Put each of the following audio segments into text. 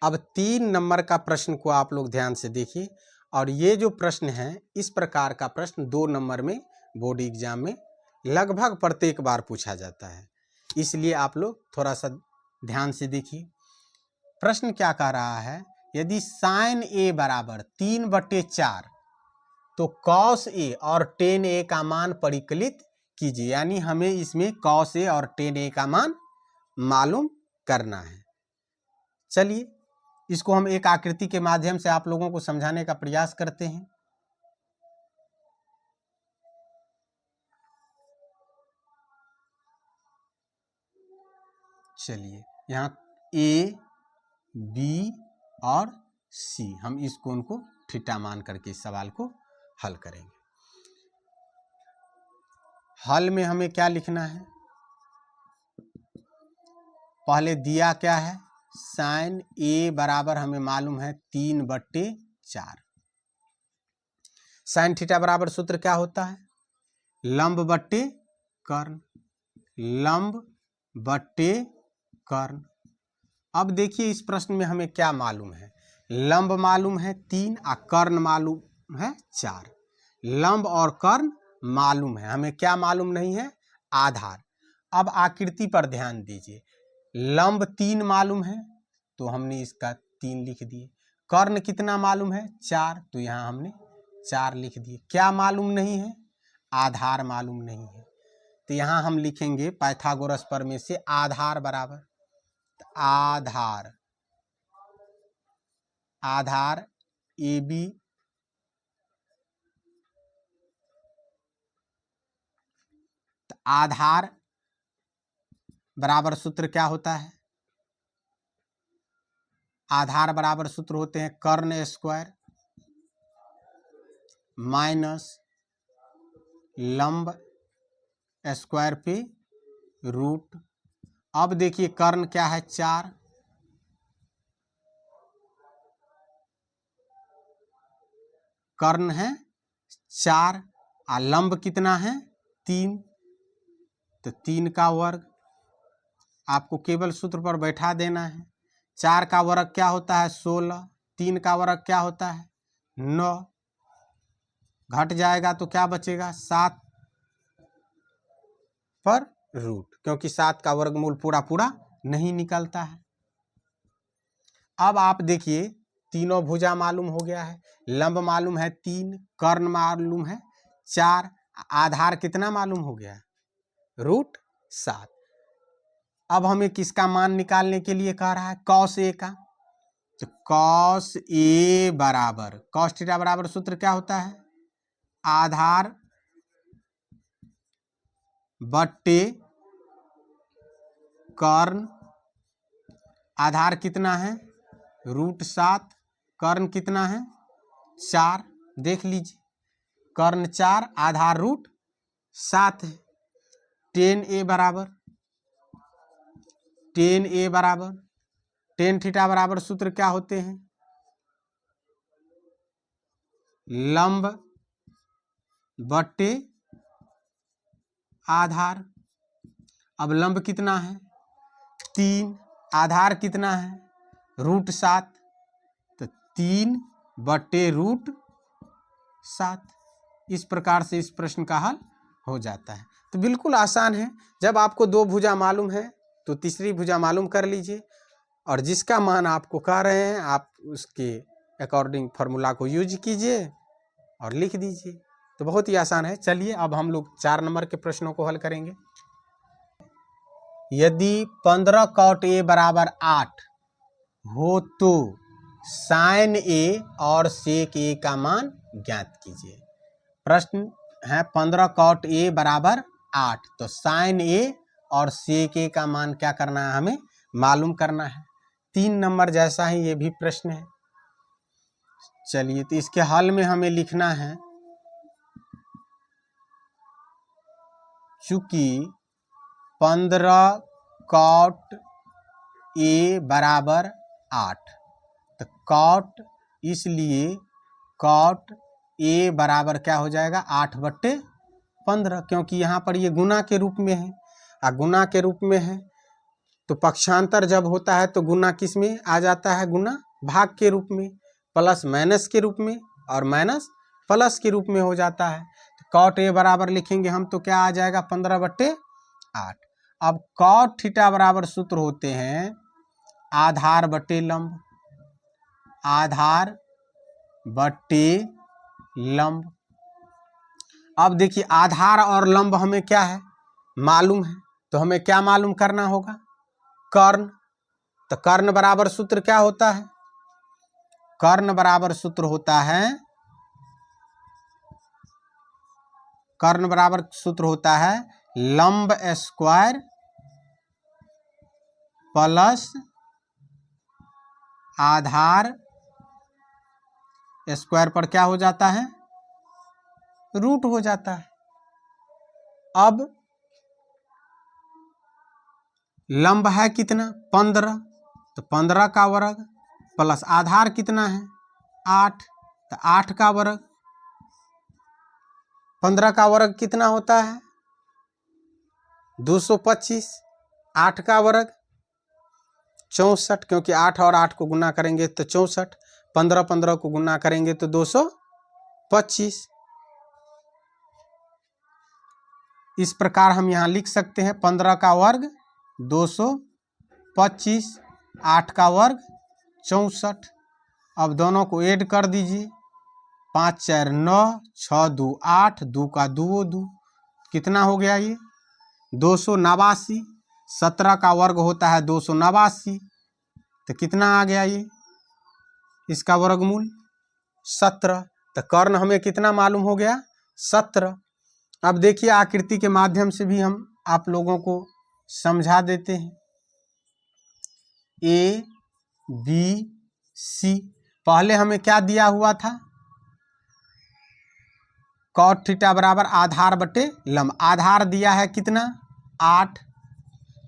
अब 3 नंबर का प्रश्न को आप लोग ध्यान से देखिए, और ये जो प्रश्न है इस प्रकार का प्रश्न 2 नंबर में बोर्ड एग्जाम में लगभग प्रत्येक बार पूछा जाता है, इसलिए आप लोग थोड़ा सा ध्यान से देखिए। प्रश्न क्या कह रहा है, यदि साइन ए बराबर 3/4 तो कॉस ए और टेन ए का मान परिकलित कीजिए, यानी हमें इसमें कॉस ए और टेन ए का मान मालूम करना है। चलिए इसको हम एक आकृति के माध्यम से आप लोगों को समझाने का प्रयास करते हैं। चलिए यहाँ ए बी और सी, हम इस कोण को थीटा मान करके इस सवाल को हल करेंगे। हल में हमें क्या लिखना है, पहले दिया क्या है, साइन ए बराबर हमें मालूम है 3/4। साइन थीटा बराबर सूत्र क्या होता है, लंब बट्टे कर्ण, लंब बट्टे कर्ण। अब देखिए इस प्रश्न में हमें क्या मालूम है, लंब मालूम है 3 और कर्ण मालूम है 4। लंब और कर्ण मालूम है, हमें क्या मालूम नहीं है, आधार। अब आकृति पर ध्यान दीजिए, लंब 3 मालूम है तो हमने इसका 3 लिख दिए, कर्ण कितना मालूम है 4, तो यहाँ हमने 4 लिख दिए। क्या मालूम नहीं है, आधार मालूम नहीं है, तो यहाँ हम लिखेंगे पाइथागोरस प्रमेय से आधार बराबर, आधार, आधार ए बी आधार बराबर सूत्र क्या होता है, आधार बराबर सूत्र होते हैं कर्ण स्क्वायर माइनस लंब स्क्वायर पे रूट। अब देखिए कर्ण क्या है 4, कर्ण है 4 और लंब कितना है 3, तो 3 का वर्ग आपको केवल सूत्र पर बैठा देना है। 4 का वर्ग क्या होता है 16, 3 का वर्ग क्या होता है 9, घट जाएगा तो क्या बचेगा 7 पर रूट, क्योंकि 7 का वर्गमूल पूरा पूरा नहीं निकलता है। अब आप देखिए तीनों भुजा मालूम हो गया है, लंब मालूम है 3, कर्ण मालूम है 4, आधार कितना मालूम हो गया √7। अब हमें किसका मान निकालने के लिए कह रहा है, कॉस ए का, तो कॉस ए बराबर कॉस थीटा बराबर सूत्र क्या होता है, आधार बट्टे कर्ण, आधार कितना है √7, कर्ण कितना है 4, देख लीजिए कर्ण 4 आधार √7 है। टेन ए बराबर टेन थीटा बराबर सूत्र क्या होते हैं, लंब बट्टे आधार। अब लंब कितना है 3, आधार कितना है √7, तो 3/√7। इस प्रकार से इस प्रश्न का हल हो जाता है। तो बिल्कुल आसान है, जब आपको 2 भुजा मालूम है तो तीसरी भुजा मालूम कर लीजिए, और जिसका मान आपको कह रहे हैं आप उसके अकॉर्डिंग फार्मूला को यूज कीजिए और लिख दीजिए, तो बहुत ही आसान है। चलिए अब हम लोग 4 नंबर के प्रश्नों को हल करेंगे। यदि 15 cot a बराबर 8 हो तो साइन ए और सेक ए का मान ज्ञात कीजिए। प्रश्न है 15 cot a बराबर 8, तो साइन ए और सेक ए का मान क्या करना है, हमें मालूम करना है। 3 नंबर जैसा ही ये भी प्रश्न है। चलिए तो इसके हल में हमें लिखना है, चूंकि 15 cot a बराबर 8, तो cot, इसलिए cot a बराबर क्या हो जाएगा 8/15, क्योंकि यहाँ पर ये गुना के रूप में है, गुना के रूप में है तो पक्षांतर जब होता है तो गुना किस में आ जाता है, गुना भाग के रूप में, प्लस माइनस के रूप में और माइनस प्लस के रूप में हो जाता है। तो कॉट ए बराबर लिखेंगे हम तो क्या आ जाएगा 15/8। अब कॉट थीटा बराबर सूत्र होते हैं आधार बटे लंब, आधार बटे लंब। अब देखिए आधार और लंब हमें क्या है मालूम है, तो हमें क्या मालूम करना होगा, कर्ण। तो कर्ण बराबर सूत्र क्या होता है, कर्ण बराबर सूत्र होता है, कर्ण बराबर सूत्र होता है लंब स्क्वायर प्लस आधार स्क्वायर पर क्या हो जाता है, रूट हो जाता है। अब लंब है कितना 15, तो 15 का वर्ग प्लस आधार कितना है 8, तो 8 का वर्ग, 15 का वर्ग कितना होता है 225, 8 का वर्ग 64, क्योंकि 8 और 8 को गुना करेंगे तो 64, 15 को गुना करेंगे तो 225। इस प्रकार हम यहाँ लिख सकते हैं 15 का वर्ग 225, 8 का वर्ग 64। अब दोनों को ऐड कर दीजिए, 5 4 9, 6 2 8, 2 का 2 2, कितना हो गया ये 289। 17 का वर्ग होता है 289, तो कितना आ गया ये, इसका वर्गमूल 17। तो कर्ण हमें कितना मालूम हो गया 17। अब देखिए आकृति के माध्यम से भी हम आप लोगों को समझा देते हैं। ए बी सी, पहले हमें क्या दिया हुआ था, कॉट थीटा बराबर आधार बटे लंब। आधार दिया है कितना 8,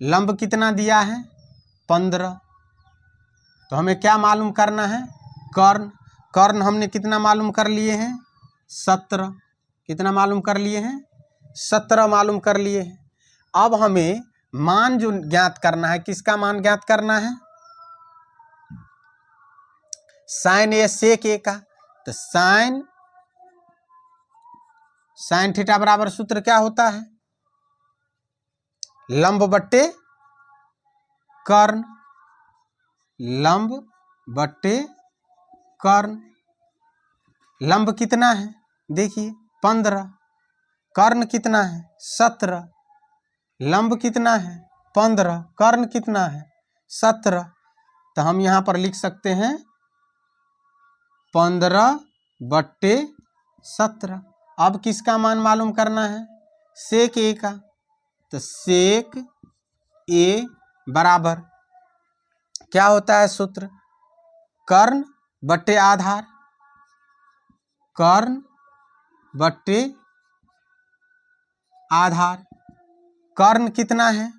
लंब कितना दिया है 15। तो हमें क्या मालूम करना है कर्ण। कर्ण हमने कितना मालूम कर लिए हैं 17, कितना मालूम कर लिए हैं 17 मालूम कर लिए हैं। अब हमें मान जो ज्ञात करना है, किसका मान ज्ञात करना है, साइन ए सेक ए का। तो साइन थीटा बराबर सूत्र क्या होता है लंब बट्टे कर्ण, लंब बट्टे कर्ण। लंब कितना है देखिए 15, कर्ण कितना है 17, लंब कितना है 15, कर्ण कितना है 17। तो हम यहाँ पर लिख सकते हैं 15/17। अब किसका मान मालूम करना है सेक ए का। तो सेक ए बराबर क्या होता है सूत्र, कर्ण बट्टे आधार, कर्ण बट्टे आधार। कर्ण कितना है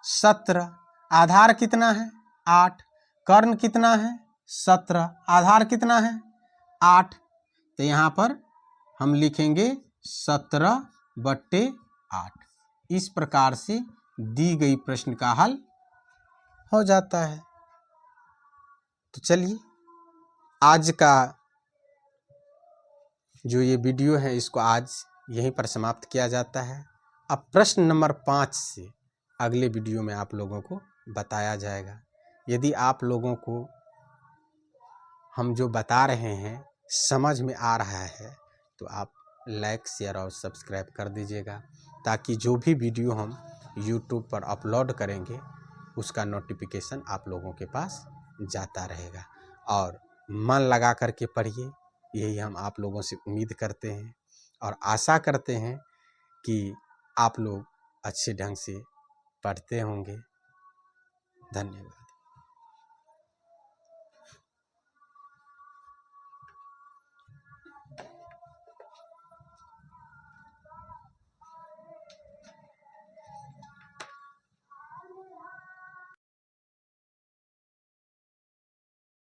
17, आधार कितना है 8, कर्ण कितना है 17, आधार कितना है 8। तो यहाँ पर हम लिखेंगे 17/8। इस प्रकार से दी गई प्रश्न का हल हो जाता है। तो चलिए आज का जो ये वीडियो है इसको आज यहीं पर समाप्त किया जाता है। अब प्रश्न नंबर 5 से अगले वीडियो में आप लोगों को बताया जाएगा। यदि आप लोगों को हम जो बता रहे हैं समझ में आ रहा है तो आप लाइक शेयर और सब्सक्राइब कर दीजिएगा, ताकि जो भी वीडियो हम YouTube पर अपलोड करेंगे उसका नोटिफिकेशन आप लोगों के पास जाता रहेगा। और मन लगा करके पढ़िए, यही हम आप लोगों से उम्मीद करते हैं और आशा करते हैं कि आप लोग अच्छे ढंग से पढ़ते होंगे। धन्यवाद।